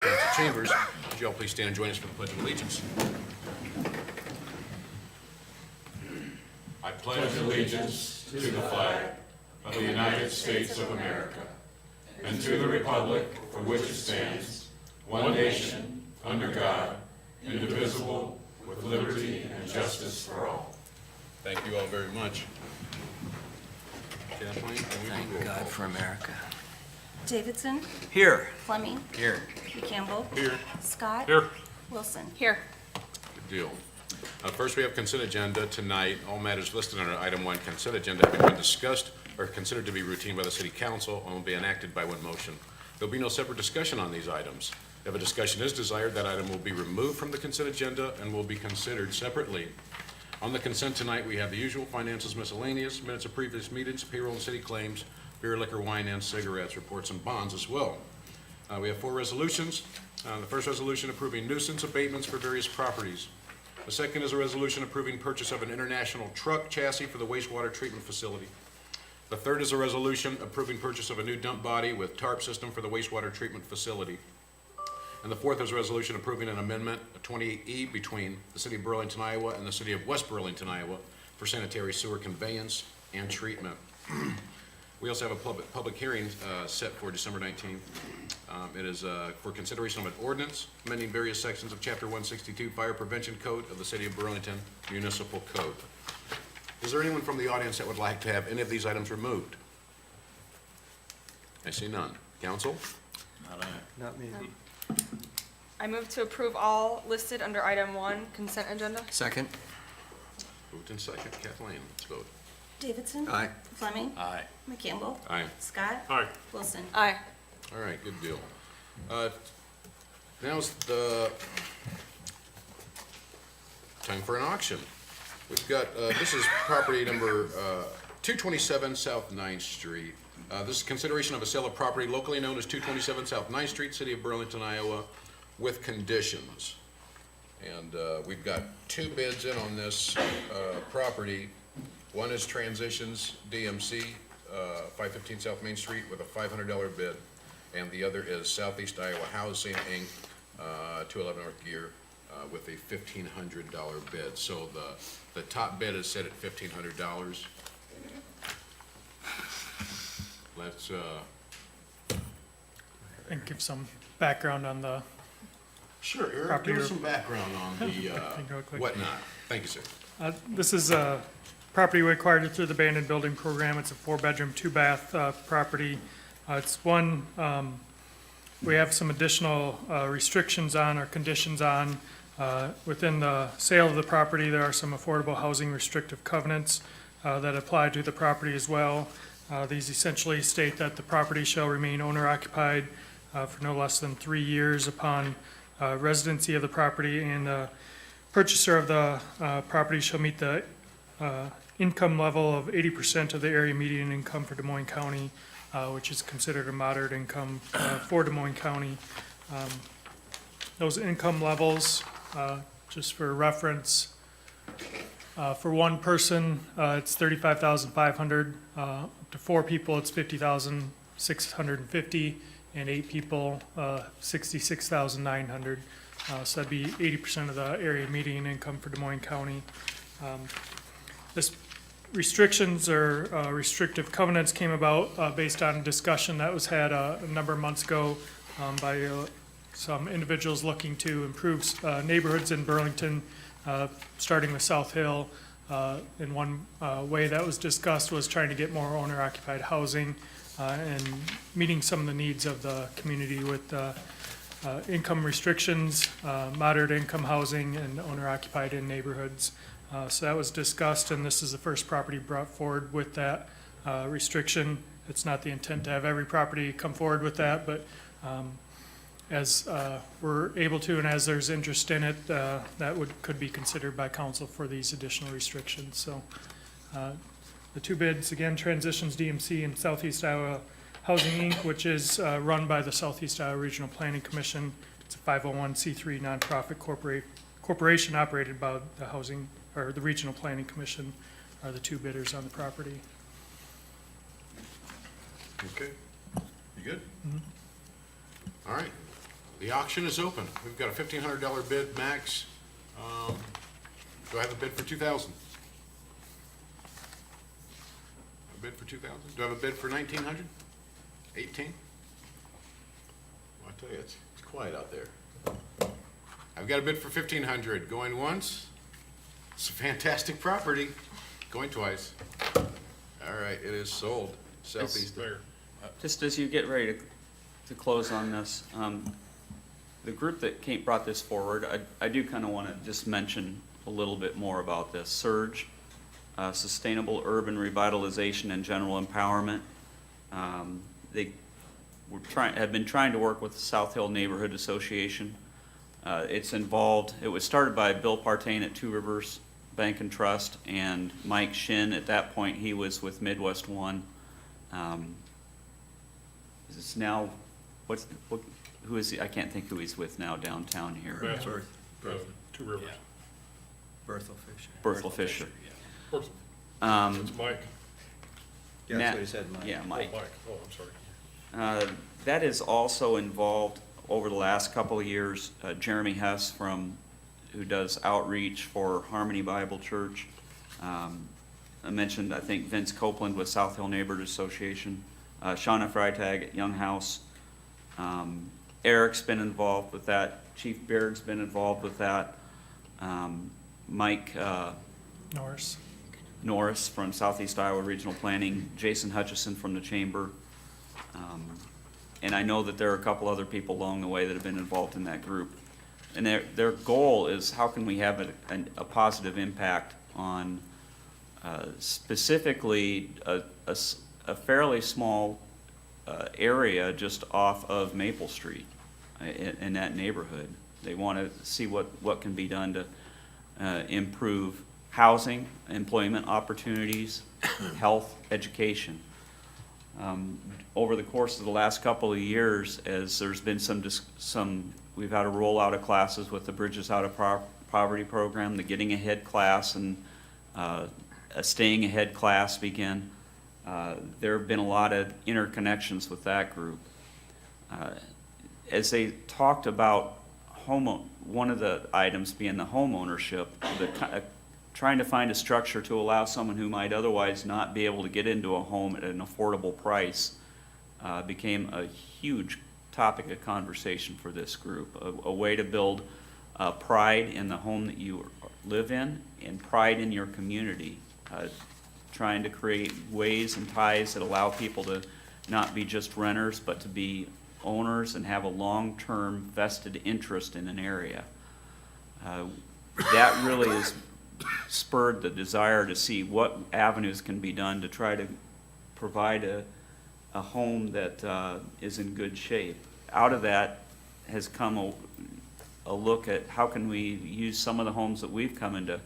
Council Chambers. Would you all please stand and join us for the Pledge of Allegiance? I pledge allegiance to the flag of the United States of America and to the republic for which it stands, one nation, under God, indivisible, with liberty and justice for all. Thank you all very much. Kathleen, can we Thank roll God call? for America. Davidson, Here. Fleming, Here. Campbell, Here. Scott. Here. Wilson. Here. Good deal. First, we have consent agenda tonight. All matters listed under item 1 consent agenda having been discussed or considered to be routine by the city council and will be enacted by one motion. There will be no separate discussion on these items. If a discussion is desired, that item will be removed from the consent agenda and will be considered separately. On the consent tonight, we have the usual finances, miscellaneous, minutes of previous meetings, payroll and city claims, beer, liquor, wine, and cigarettes, reports, and bonds as well. We have 4 resolutions. The first resolution approving nuisance abatements for various properties. The second is a resolution approving purchase of an international truck chassis for the wastewater treatment facility. The third is a resolution approving purchase of a new dump body with tarp system for the wastewater treatment facility. And the fourth is a resolution approving an amendment, a 28E, between the City of Burlington, Iowa and the City of West Burlington, Iowa for sanitary sewer conveyance and treatment. We also have a public hearing set for December 19th. It is for consideration of an ordinance amending various sections of Chapter 162 Fire Prevention Code of the City of Burlington Municipal Code. Is there anyone from the audience that would like to have any of these items removed? I see none. Council? Not me. I move to approve all listed under item 1 consent agenda. Second. Moved in second. Kathleen, let's vote. Davidson. Aye. Fleming. Aye. McCampbell. Aye. Scott. Aye. Wilson. Aye. All right, good deal. Now's the time for an auction. We've got, this is property number 227 South 9th Street. This is consideration of a sale of property locally known as 227 South 9th Street, City of Burlington, Iowa, with conditions. And we've got 2 bids in on this property. One is Transitions DMC, 515 South Main Street, with a $500 bid. And the other is Southeast Iowa Housing, Inc., 211 North Gear, with a $1,500 bid. So the top bid is set at $1,500. Let's, And give some background on the, sure, Eric, Property give us or- some background on the real quick. whatnot. Thank you, sir. This is a property we acquired through the abandoned building program. It's a 4-bedroom, 2-bath property. It's one, we have some additional restrictions on or conditions on. Within the sale of the property, there are some affordable housing restrictive covenants that apply to the property as well. These essentially state that the property shall remain owner-occupied for no less than 3 years upon residency of the property, and the purchaser of the property shall meet the income level of 80% of the area median income for Des Moines County, which is considered a moderate income for Des Moines County. Those income levels, just for reference, for one person, it's $35,500. Up to 4 people, it's $50,650, and 8 people, $66,900. So that'd be 80% of the area median income for Des Moines County. This restrictions or restrictive covenants came about based on a discussion that was had a number of months ago by some individuals looking to improve neighborhoods in Burlington, starting with South Hill. And one way that was discussed was trying to get more owner-occupied housing and meeting some of the needs of the community with income restrictions, moderate income housing, and owner-occupied in neighborhoods. So that was discussed, and this is the first property brought forward with that restriction. It's not the intent to have every property come forward with that, but as we're able to and as there's interest in it, that could be considered by council for these additional restrictions. So the 2 bids, again, Transitions DMC and Southeast Iowa Housing, Inc., which is run by the Southeast Iowa Regional Planning Commission. It's a 501c3 nonprofit corporation operated by the Housing, or the Regional Planning Commission, are the 2 bidders on the property. Okay. You good? All right. The auction is open. We've got a $1,500 bid max. Do I have a bid for 2,000? A bid for 2,000? Do I have a bid for 1,900? 18? Well, I tell you, it's quiet out there. I've got a bid for 1,500. Going once? It's a fantastic property. Going twice. All right, it is sold. Southeast. Just as you get ready to close on this, the group that brought this forward, I do kind of want to just mention a little bit more about this. SURGE, Sustainable Urban Revitalization and General Empowerment. They have been trying to work with the South Hill Neighborhood Association. It was started by Bill Partain at Two Rivers Bank and Trust, and Mike Shin. At that point, he was with Midwest One. It's now, who is he? I can't think who he's with now downtown here. Two Rivers. Berthel Fisher. Berthel Fisher. It's Mike. Yeah, Matt- that's what he said, Mike. Yeah, Oh, Mike. Mike. Oh, I'm sorry. That is also involved over the last couple of years, Jeremy Hess who does outreach for Harmony Bible Church. I mentioned, I think, Vince Copeland with South Hill Neighborhood Association, Shauna Freitag at Young House. Eric's been involved with that. Chief Baird's been involved with that. Mike Norris from Southeast Iowa Regional Planning, Jason Hutchison from the Chamber. And I know that there are a couple other people along the way that have been involved in that group. And their goal is how can we have a positive impact on specifically a fairly small area just off of Maple Street in that neighborhood. They want to see what can be done to improve housing, employment opportunities, health, education. Over the course of the last couple of years, as there's been we've had a rollout of classes with the Bridges Out of Poverty program, the Getting Ahead class, and a Staying Ahead class begin. There have been a lot of interconnections with that group. As they talked about one of the items being the home ownership, trying to find a structure to allow someone who might otherwise not be able to get into a home at an affordable price became a huge topic of conversation for this group. A way to build pride in the home that you live in and pride in your community. Trying to create ways and ties that allow people to not be just renters, but to be owners and have a long-term vested interest in an area. That really has spurred the desire to see what avenues can be done to try to provide a home that is in good shape. Out of that has come a look at how can we use some of the homes that we've come into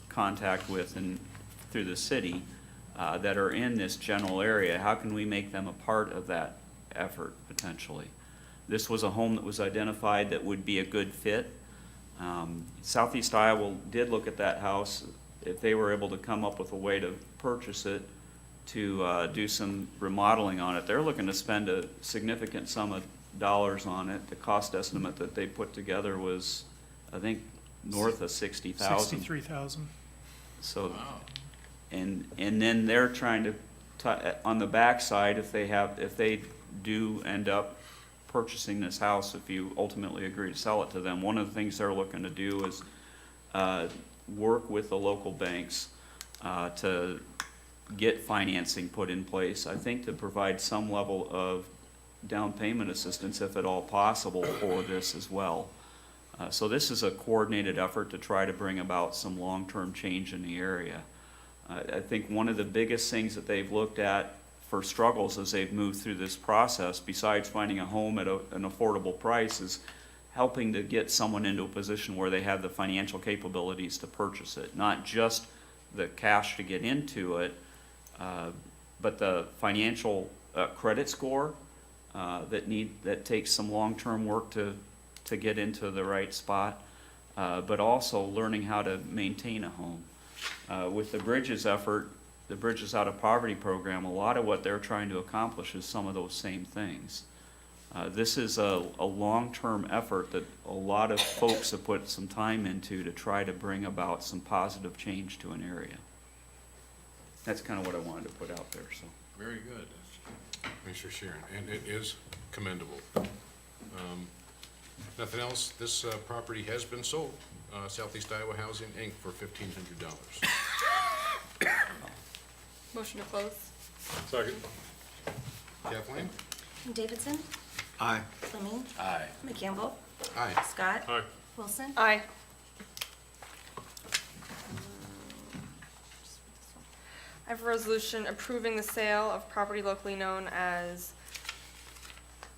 contact with and through the city that are in this general area. How can we make them a part of that effort potentially? This was a home that was identified that would be a good fit. Southeast Iowa did look at that house. If they were able to come up with a way to purchase it, to do some remodeling on it, they're looking to spend a significant sum of dollars on it. The cost estimate that they put together was, I think, north of $60,000. $63,000. So, and then they're trying to, on the backside, if they do end up purchasing this house, if you ultimately agree to sell it to them, one of the things they're looking to do is work with the local banks to get financing put in place, I think to provide some level of down payment assistance, if at all possible, for this as well. So this is a coordinated effort to try to bring about some long-term change in the area. I think one of the biggest things that they've looked at for struggles as they've moved through this process, besides finding a home at an affordable price, is helping to get someone into a position where they have the financial capabilities to purchase it. Not just the cash to get into it, but the financial credit score that takes some long-term work to get into the right spot, but also learning how to maintain a home. With the Bridges effort, the Bridges Out of Poverty program, a lot of what they're trying to accomplish is some of those same things. This is a long-term effort that a lot of folks have put some time into to try to bring about some positive change to an area. That's kind of what I wanted to put out there, so. Very good. Thanks for sharing, and it is commendable. Nothing else, this property has been sold, Southeast Iowa Housing, Inc., for $1,500. Motion to close? Second. Kathleen? Davidson, Aye. Fleming, Aye. McCampbell, Aye. Scott, Aye. Wilson. Aye. I have a resolution approving the sale of property locally known as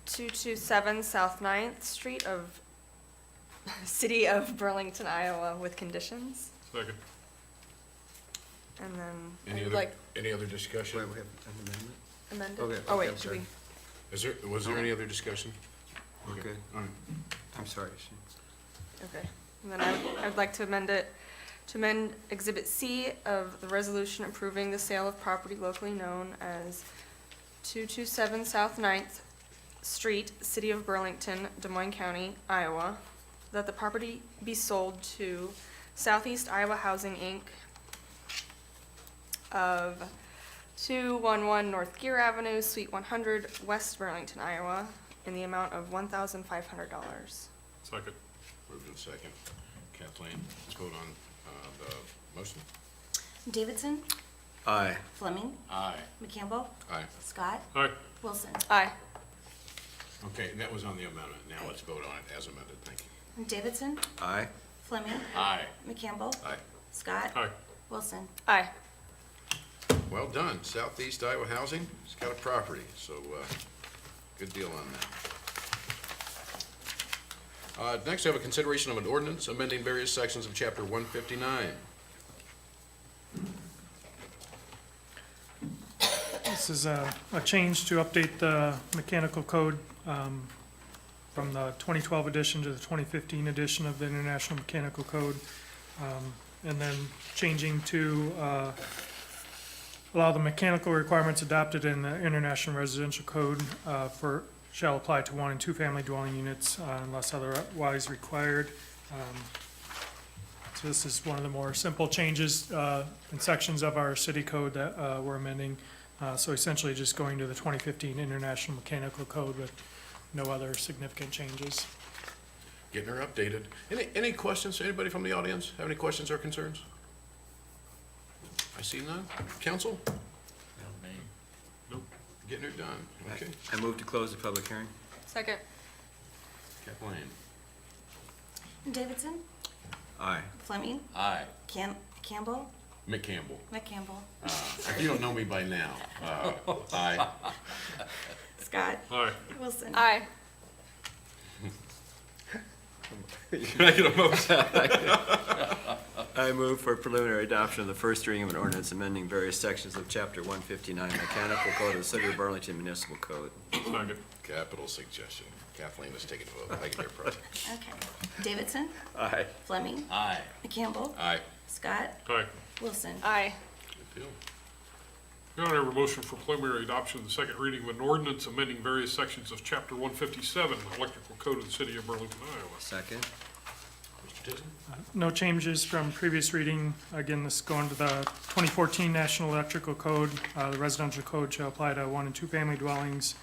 227 South 9th Street of City of Burlington, Iowa, with conditions. Second. And then Any I'd other, like any other discussion? Wait, we have an amendment? amended. Okay, Oh, okay, wait, I'm do sorry. we? Was there any other discussion? We're good. All right. I'm sorry. Okay. And then I would like to amend it, to amend Exhibit C of the resolution approving the sale of property locally known as 227 South 9th Street, City of Burlington, Des Moines County, Iowa, that the property be sold to Southeast Iowa Housing, Inc. of 211 North Gear Avenue, Suite 100, West Burlington, Iowa, in the amount of $1,500. Second. Moved in second. Kathleen, let's vote on the motion. Davidson, Aye. Fleming, Aye. McCampbell, Aye. Scott, Aye. Wilson. Aye. Okay, and that was on the amendment. Now let's vote on it as amended. Thank you. Davidson, Aye. Fleming, Aye. McCampbell, Aye. Scott, Aye. Wilson. Aye. Well done. Southeast Iowa Housing, it's got a property, so, good deal on that. Next, I have a consideration of an ordinance amending various sections of Chapter 159. This is a change to update the mechanical code from the 2012 edition to the 2015 edition of the International Mechanical Code. And then changing to allow the mechanical requirements adopted in the International Residential Code shall apply to one and two family dwelling units unless otherwise required. So this is one of the more simple changes in sections of our city code that we're amending. So essentially just going to the 2015 International Mechanical Code with no other significant changes. Getting her updated. Any questions? Anybody from the audience have any questions or concerns? I see none. Council? Nope. Getting her done. Okay. I move to close the public hearing. Second. Kathleen? Davidson, Aye. Fleming, Aye. Campbell, McCampbell. McCampbell, If you don't know me by now, aye. Scott, Aye. Wilson. Aye. Can I get a motion? I move for preliminary adoption of the first reading of an ordinance amending various sections of Chapter 159 Mechanical Code of the City of Burlington Municipal Code. Second. Capital suggestion. Kathleen is taking the vote. Thank you, Mayor Pro Tem. Okay. Davidson, Aye. Fleming, Aye. McCampbell, Aye. Scott, Aye. Wilson. Aye. Good deal. Your Honor, I have a motion for preliminary adoption of the second reading of an ordinance amending various sections of Chapter 157 Electrical Code of the City of Burlington, Iowa. Second. Mr. Tisdale? No changes from previous reading. Again, this is going to the 2014 National Electrical Code. The residential code shall apply to one and two family dwellings.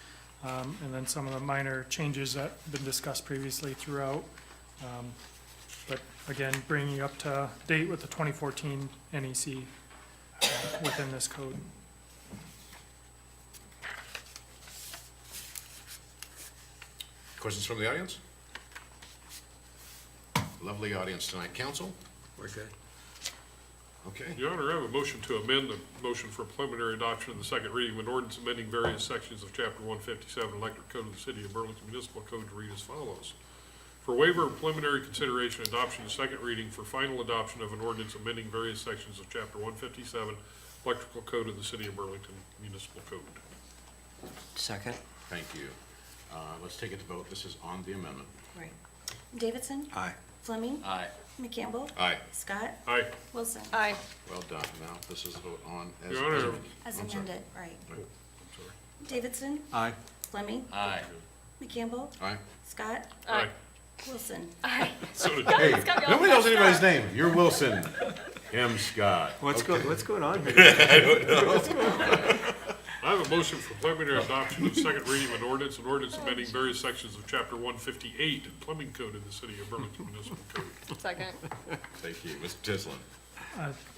And then some of the minor changes that have been discussed previously throughout. But again, bringing up to date with the 2014 NEC within this code. Questions from the audience? Lovely audience tonight. Council? We're good. Okay. Your Honor, I have a motion to amend the motion for preliminary adoption of the second reading of an ordinance amending various sections of Chapter 157 Electric Code of the City of Burlington Municipal Code to read as follows. For waiver of preliminary consideration, adoption, and second reading for final adoption of an ordinance amending various sections of Chapter 157 Electrical Code of the City of Burlington Municipal Code. Second. Thank you. Let's take it to vote. This is on the amendment. Right. Davidson, Aye. Fleming, Aye. McCampbell, Aye. Scott, Aye. Wilson. Aye. Well done. Now, this is a vote on as Your Honor. amended. As I'm sorry. amended, right. I'm sorry. Davidson, Aye. Fleming, Aye. McCampbell. Aye. Scott. Aye. Wilson. So did Hey, got me all nobody knows messed anybody's name. You're Wilson. Him, Scott. What's going on here? I have a motion for preliminary adoption of second reading of an ordinance amending various sections of chapter 158 in plumbing code of the city of Burlington Municipal Code. Second. Thank you. Mr. Tislin.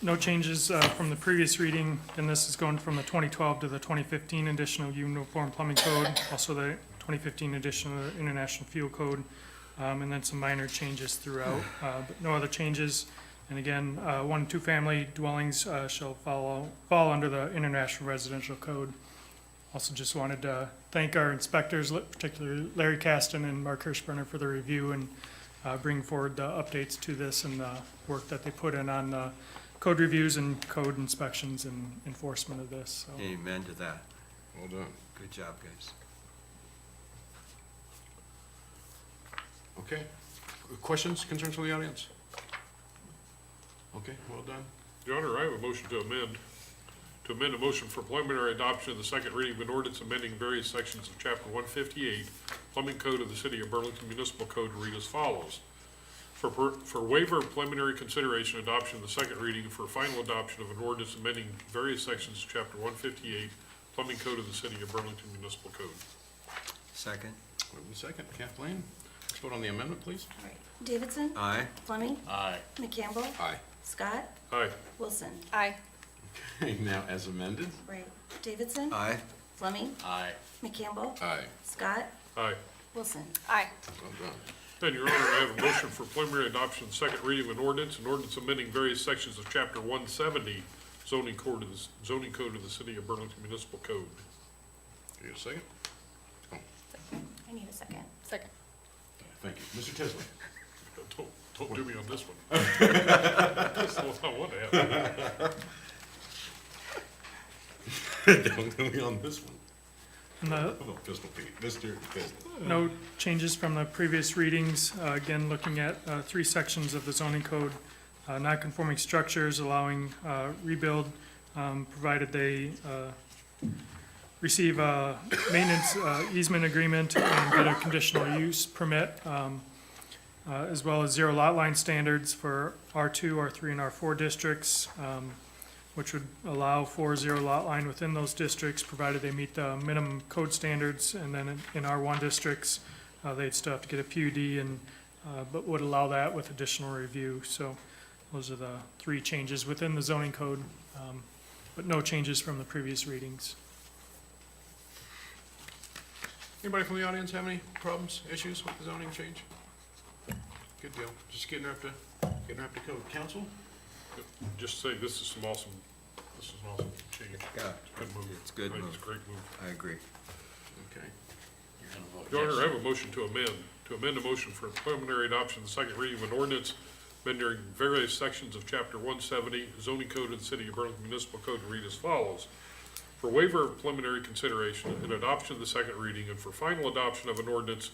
No changes from the previous reading, and this is going from the 2012 to the 2015 additional Uniform Plumbing Code, also the 2015 additional International Fuel Code, and then some minor changes throughout, but no other changes. And again, 1 and 2 family dwellings shall fall under the International Residential Code. Also just wanted to thank our inspectors, particularly Larry Caston and Mark Hirschbrenner, for the review and bring forward the updates to this and the work that they put in on the code reviews and code inspections and enforcement of this. So, Amen to that. Well done. Good job, guys. Okay. Questions, concerns from the audience? Okay, well done. Your Honor, I have a motion to amend a motion for preliminary adoption of the second reading of an ordinance amending various sections of chapter 158, plumbing code of the city of Burlington Municipal Code to read as follows. For waiver of preliminary consideration, adoption of the second reading, for final adoption of an ordinance amending various sections of chapter 158, plumbing code of the city of Burlington Municipal Code. Second. Move in second. Kathleen, let's vote on the amendment, please. All right. Davidson. Aye. Fleming. Aye. McCampbell. Aye. Scott. Aye. Wilson. Aye. Now, as amended? Right. Davidson. Aye. Fleming. Aye. McCampbell. Aye. Scott. Aye. Wilson. Aye. Well done. And Your Honor, I have a motion for preliminary adoption of the second reading of an ordinance amending various sections of chapter 170, zoning code of the city of Burlington Municipal Code. You get a second? I need a second. Second. Thank you. Mr. Tisley. Don't do me on this one. That's what I want to have. Don't do me on this one. and the Oh, Pistol Pete. Mr. Tisley. no changes from the previous readings. Again, looking at 3 sections of the zoning code, non-conforming structures allowing rebuild, provided they receive a maintenance easement agreement and get a conditional use permit, as well as 0 lot line standards for R2, R3, and R4 districts, which would allow for 0 lot line within those districts, provided they meet the minimum code standards. And then in R1 districts, they'd still have to get a PUD, and but would allow that with additional review. So those are the 3 changes within the zoning code, but no changes from the previous readings. Anybody from the audience have any problems, issues with the zoning change? Good deal. Just getting her up to code. Council? Just say, this is an awesome change. Yeah. Good move. It's a good I think move. It's a great move. I agree. Okay. Your Honor, I have a motion to amend a motion for preliminary adoption of the second reading of an ordinance amending various sections of chapter 170, zoning code of the city of Burlington Municipal Code to read as follows. For waiver of preliminary consideration and adoption of the second reading, and for final adoption of an ordinance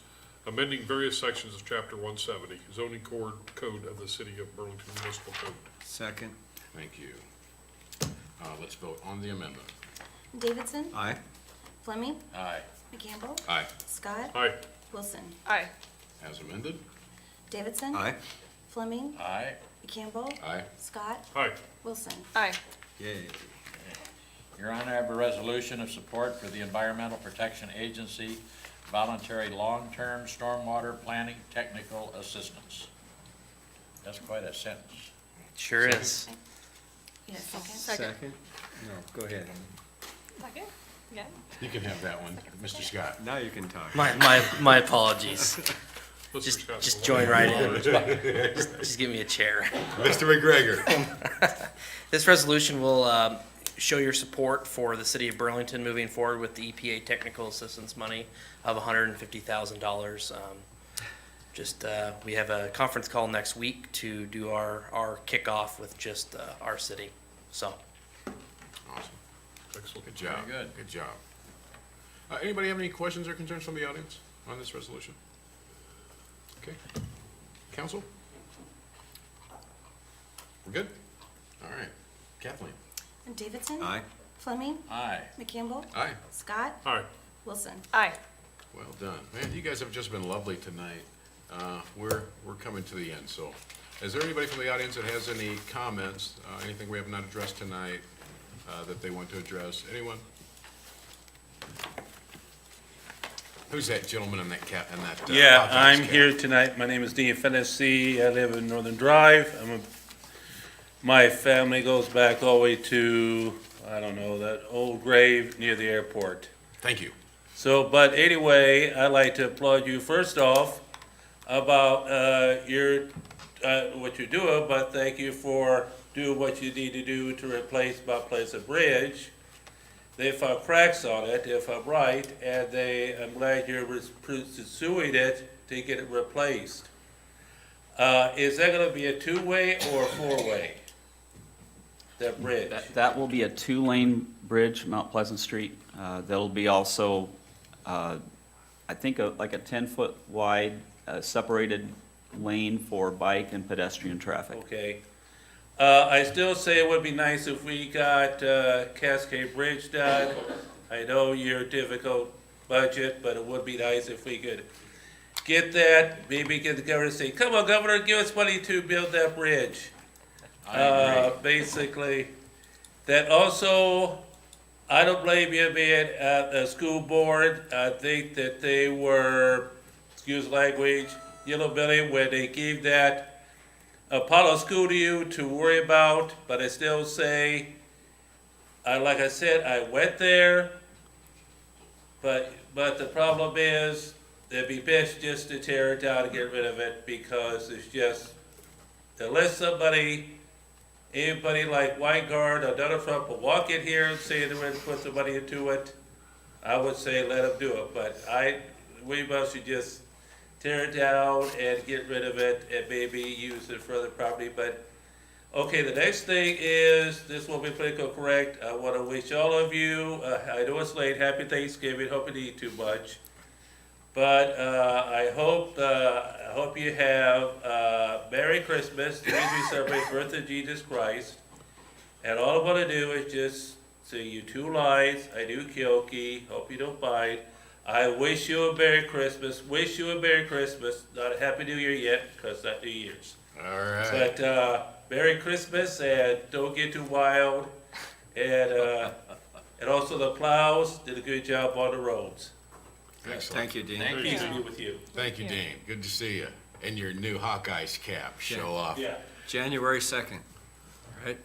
amending various sections of chapter 170, zoning code of the city of Burlington Municipal Code. Second. Thank you. Let's vote on the amendment. Davidson. Aye. Fleming. Aye. McCampbell. Aye. Scott. Aye. Wilson. Aye. As amended? Davidson. Aye. Fleming. Aye. McCampbell. Aye. Scott. Aye. Wilson. Aye. Yay. Your Honor, I have a resolution of support for the Environmental Protection Agency Voluntary Long-Term Stormwater Planning Technical Assistance. That's quite a sentence. Sure is. You need a second? Second. No, go ahead. Second? Yeah. You can have that one, Mr. Scott. Now you can talk. My apologies. Mr. Just Scott's just the join lawyer. right in. Just give me a chair. Mr. McGregor. This resolution will show your support for the city of Burlington moving forward with the EPA technical assistance money of $150,000. We have a conference call next week to do our kickoff with just our city. So Awesome. Excellent. Good job. Very good. Good job. Anybody have any questions or concerns from the audience on this resolution? Okay. Council? We're good? All right. Kathleen? Davidson. Aye. Fleming. Aye. McCampbell. Aye. Scott. Aye. Wilson. Aye. Well done. Man, you guys have just been lovely tonight. We're coming to the end, so. Is there anybody from the audience that has any comments, anything we have not addressed tonight, that they want to address? Anyone? Who's that gentleman in that cap, in that? Yeah, Hot Dogs I'm cap? here tonight. My name is Dean Fennessy. I live in Northern Drive. My family goes back all the way to, I don't know, that old grave near the airport. Thank you. So, but anyway, I'd like to applaud you first off about what you're doing, but thank you for doing what you need to do to replace Mount Pleasant Bridge. They found cracks on it, if I'm right, and I'm glad you're pursuing it to get it replaced. Is that gonna be a two-way or a four-way? That bridge? That will be a two-lane bridge, Mount Pleasant Street. There'll be also, I think, like a 10-foot wide separated lane for bike and pedestrian traffic. Okay. I still say it would be nice if we got Cascade Bridge done. I know your difficult budget, but it would be nice if we could get that, maybe get the governor to say, come on, Governor, give us money to build that bridge. I agree. Basically, that also, I don't blame you being at the school board. I think that they were, excuse language, yellow belly when they gave that Apollo school to you to worry about, but I still say, like I said, I went there, but the problem is, it'd be best just to tear it down and get rid of it, because it's just, unless anybody like Weingart or Donald Trump will walk in here and say they're going to put some money into it, I would say let them do it, but we must just tear it down and get rid of it and maybe use it for other property, but, okay, the next thing is, this will be politically correct, I wanna wish all of you, I know it's late, happy Thanksgiving, hope you didn't eat too much, but, I hope you have, Merry Christmas, today we celebrate the birth of Jesus Christ, and all I wanna do is just say you two lines, I do Kyoki, hope you don't mind, I wish you a Merry Christmas, not a Happy New Year yet, because not New Year's. All right. But, Merry Christmas, and don't get too wild, and also the plows did a good job on the roads. Excellent. Thank you, Dean. Thank Peace you. be with you. Thank you, Dean. Good to see you. And your new Hawkeyes cap, show off. Yeah. January 2nd, all right?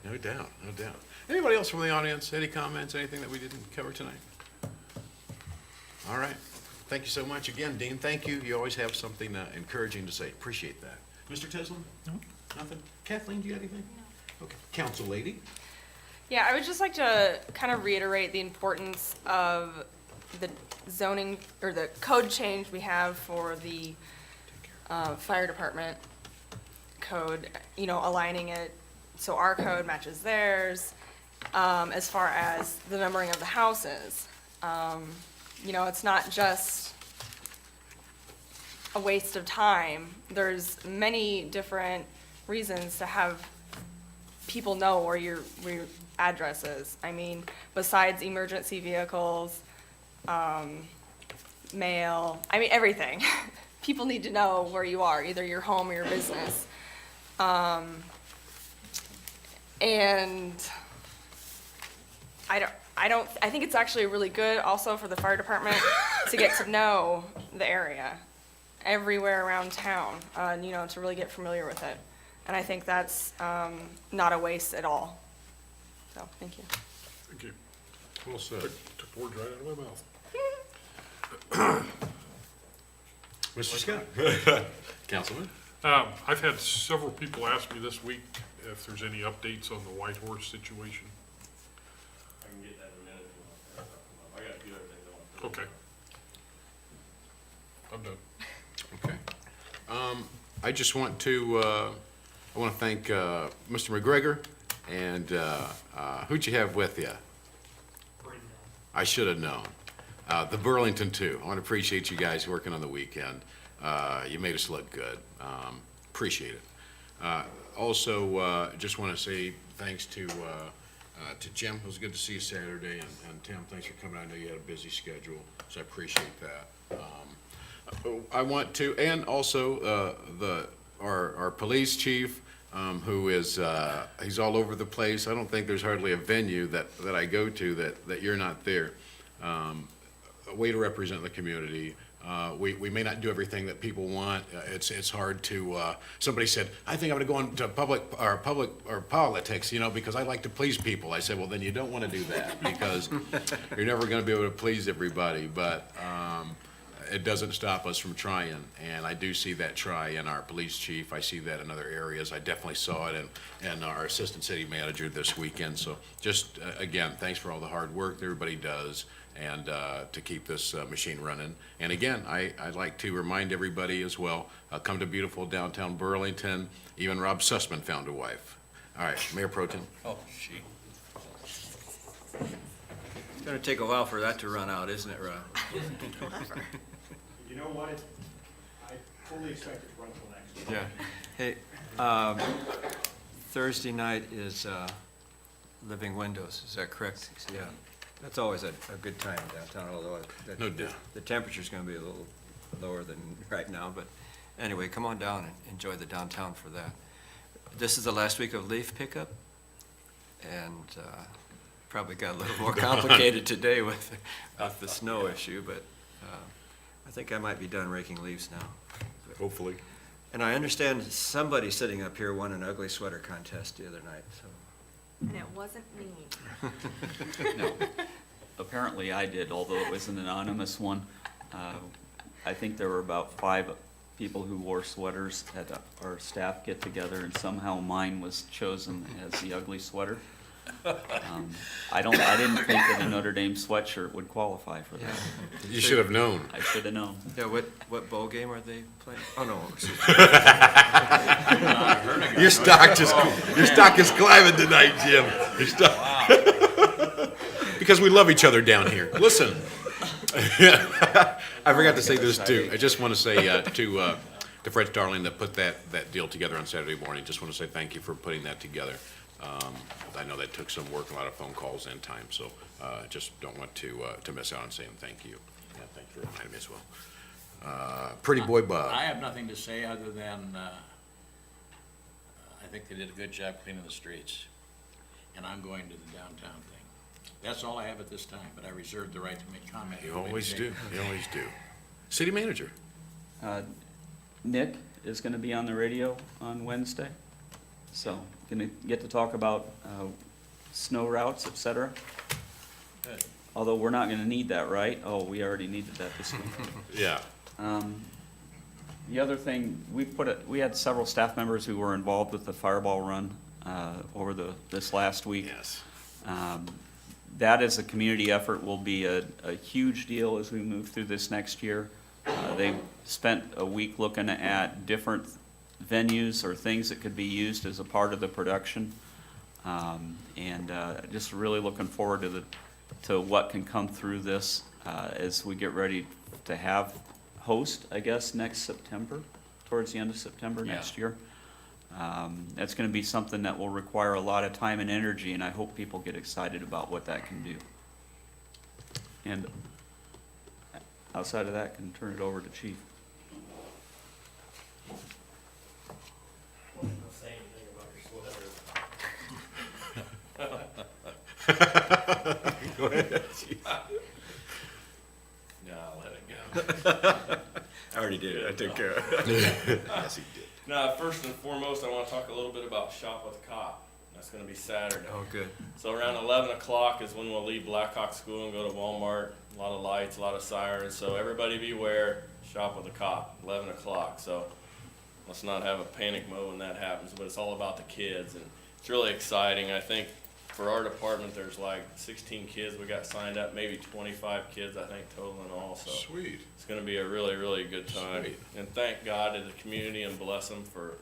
No doubt, no doubt. Anybody else from the audience? Any comments, anything that we didn't cover tonight? All right. Thank you so much again, Dean. Thank you. You always have something encouraging to say. Appreciate that. Mr. Teslin? No. Nothing? Kathleen, do you have anything? Okay. Council lady? Yeah, I would just like to kind of reiterate the importance of the zoning, or the code change we have for the fire department code, aligning it so our code matches theirs, as far as the numbering of the houses. It's not just a waste of time. There's many different reasons to have people know where your address is. I mean, besides emergency vehicles, mail, everything. People need to know where you are, either your home or your business. And I think it's actually really good also for the fire department to get to know the area everywhere around town, to really get familiar with it. And I think that's not a waste at all. So, thank you. Thank you. Well said. Took the words right out of my mouth. Mr. Scott? Councilman? I've had several people ask me this week if there's any updates on the White Horse situation. I can get that in a minute if you want. I got a few other things I want to. Okay. I'm done. Okay. I just want to, thank Mr. McGregor, and who'd you have with you? I should have known. The Burlington too. I want to appreciate you guys working on the weekend. You made us look good. Appreciate it. Also, just want to say thanks to To Jim, it was good to see you Saturday, and Tim, thanks for coming. I know you had a busy schedule, so I appreciate that. I want to, and also our police chief, who is, he's all over the place. I don't think there's hardly a venue that I go to that you're not there. A way to represent the community. We may not do everything that people want. It's hard to, somebody said, I think I'm gonna go into public or politics, because I like to please people. I said, well, then you don't wanna do that, because you're never gonna be able to please everybody, but, it doesn't stop us from trying, and I do see that try in our police chief. I see that in other areas. I definitely saw it in our assistant city manager this weekend. So just, again, thanks for all the hard work that everybody does, and to keep this machine running. And again, I'd like to remind everybody as well, come to beautiful downtown Burlington. Even Rob Sussman found a wife. All right, Mayor Pro Tem. Oh, gee. It's gonna take a while for that to run out, isn't it, Rob? You know what, I fully expect it to run till next year. Yeah. Hey, Thursday night is Living Windows, is that correct? Yeah. That's always a good time downtown, although No doubt. the temperature's gonna be a little lower than right now, but anyway, come on down and enjoy the downtown for that. This is the last week of leaf pickup, and probably got a little more complicated today with the snow issue, but I think I might be done raking leaves now. Hopefully. And I understand somebody sitting up here won an ugly sweater contest the other night, so. And it wasn't me. No. Apparently I did, although it was an anonymous one. I think there were about 5 people who wore sweaters at our staff get-together, and somehow mine was chosen as the ugly sweater. I didn't think that a Notre Dame sweatshirt would qualify for that. You should have known. I should have known. Yeah, what bowl game are they playing? Oh, no, excuse me. Your stock is climbing tonight, Jim. Your stock. Because we love each other down here. Listen. I forgot to say this too. I just want to say to Fred Starling that put that deal together on Saturday morning. Just want to say thank you for putting that together. I know that took some work, a lot of phone calls and time, so just don't want to miss out on saying thank you. Yeah, thank you for reminding me as well. Pretty boy Bob. I have nothing to say other than, I think they did a good job cleaning the streets, and I'm going to the downtown thing. That's all I have at this time, but I reserve the right to make comment. You always do. You always do. City manager. Nick is gonna be on the radio on Wednesday, so gonna get to talk about snow routes, et cetera. Good. Although we're not gonna need that, right? Oh, we already needed that this week. Yeah. The other thing, we had several staff members who were involved with the Fireball Run over this last week. Yes. That as a community effort will be a huge deal as we move through this next year. They spent a week looking at different venues or things that could be used as a part of the production. And just really looking forward to what can come through this as we get ready to host, I guess, next September, towards the end of September next year. That's gonna be something that will require a lot of time and energy, and I hope people get excited about what that can do. And outside of that, can turn it over to Chief. Go ahead. No, I'll let it go. I already did it, I took care of it. Yes, he did. Now, first and foremost, I want to talk a little bit about Shop with a Cop. That's going to be Saturday. Oh, good. So around 11 o'clock is when we'll leave Blackhawk School and go to Walmart. A lot of lights, a lot of sirens. So everybody beware, Shop with a Cop, 11 o'clock. So let's not have a panic mode when that happens, but it's all about the kids. And it's really exciting. I think for our department, there's like 16 kids we got signed up, maybe 25 kids, I think, total in all. So Sweet. it's going to be a really, really good time. Sweet. And thank God to the community and bless them for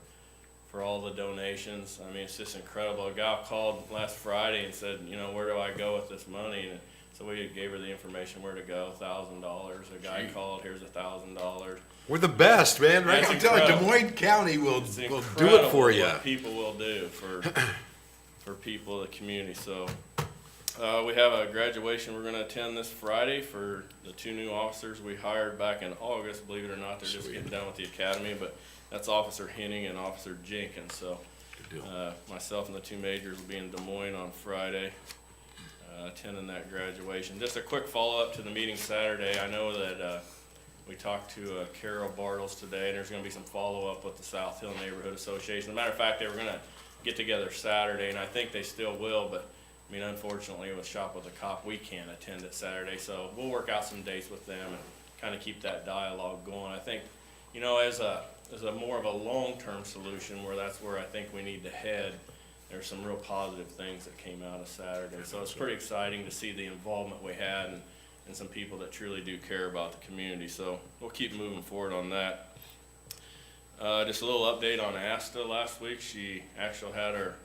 all the donations. I mean, it's just incredible. A gal called last Friday and said, where do I go with this money? And so we gave her the information where to go, $1,000. A guy called, here's $1,000. We're the best, man, right? That's I'm telling you, Des incredible. Moines County will It's do it incredible for you. what people will do for people of the community. So We have a graduation we're gonna attend this Friday for the 2 new officers we hired back in August. Believe it or not, they're just Sweet. getting done with the academy, but that's Officer Henning and Officer Jenkins, so. Good deal. Myself and the 2 majors will be in Des Moines on Friday, attending that graduation. Just a quick follow-up to the meeting Saturday. I know that, we talked to Carol Bartles today, and there's gonna be some follow-up with the South Hill Neighborhood Association. As a matter of fact, they were gonna get together Saturday, and I think they still will, but, I mean, unfortunately, with Shop with a Cop, we can't attend it Saturday, so we'll work out some dates with them and kind of keep that dialogue going. I think, you know, as a more of a long-term solution, where that's where I think we need to head, there's some real positive things that came out of Saturday. So it's pretty exciting to see the involvement we had and some people that truly do care about the community. So we'll keep moving forward on that. Just a little update on Asta last week. She actually had her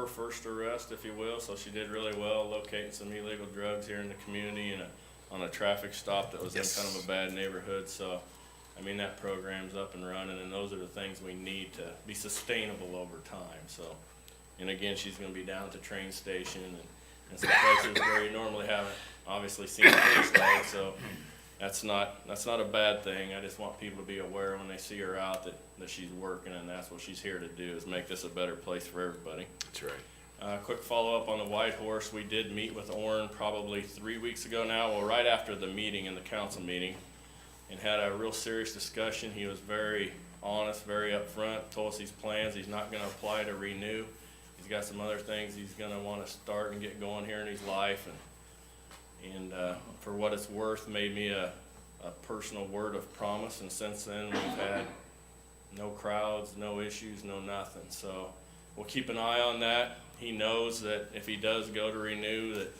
first arrest, if you will, so she did really well locating some illegal drugs here in the community and on a traffic stop that was in kind of a bad neighborhood. So, I mean, that program's up and running, and those are the things we need to be sustainable over time. So, and again, she's gonna be down at the train station and some places where you normally haven't obviously seen the first day, so that's not a bad thing. I just want people to be aware when they see her out that she's working, and that's what she's here to do, is make this a better place for everybody. That's right. Quick follow-up on the White Horse. We did meet with Orrin probably 3 weeks ago now, well, right after the meeting, in the council meeting, and had a real serious discussion. He was very honest, very upfront, told us his plans. He's not gonna apply to renew. He's got some other things he's gonna wanna start and get going here in his life, and for what it's worth, made me a personal word of promise, and since then, we've had no crowds, no issues, no nothing. So we'll keep an eye on that. He knows that if he does go to renew, that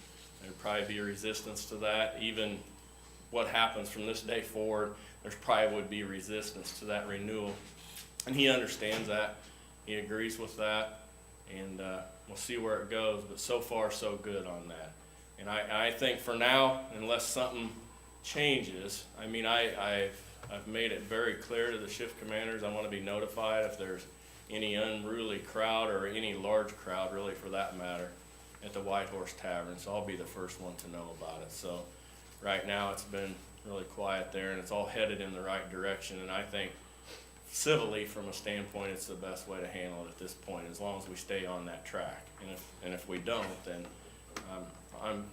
there'd probably be resistance to that. Even what happens from this day forward, there's probably would be resistance to that renewal. And he understands that. He agrees with that, and we'll see where it goes, but so far, so good on that. And I think for now, unless something changes, I mean, I've made it very clear to the shift commanders, I want to be notified if there's any unruly crowd, or any large crowd really for that matter, at the White Horse Tavern, so I'll be the first one to know about it. So right now it's been really quiet there, and it's all headed in the right direction, and I think civilly, from a standpoint, it's the best way to handle it at this point, as long as we stay on that track. And if we don't, then I'm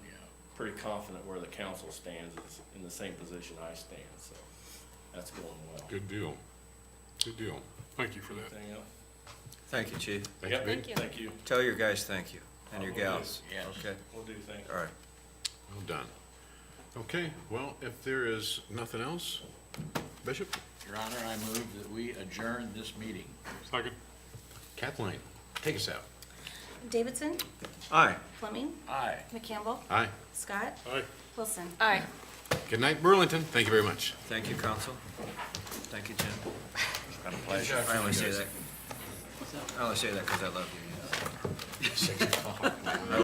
pretty confident where the council stands is in the same position I stand, so that's going well. Good deal. Good deal. Thank you for that. Anything else? Thank you, Chief. Thank you, Yep, Big. thank you. Tell your guys thank you, and your Will do. gals. Yes. Okay, We'll do, thank you. all right. Well done. Okay, well, if there is nothing else, Bishop, Your Honor, I move that we adjourn this meeting. Second. Kathleen, take us out. Davidson, Aye. Fleming, Aye. McCampbell, Aye. Scott, Aye. Wilson. Aye. Good night, Burlington. Thank you very much. Thank you, council. Thank you, Jim. Been a pleasure. I only say that because I love you.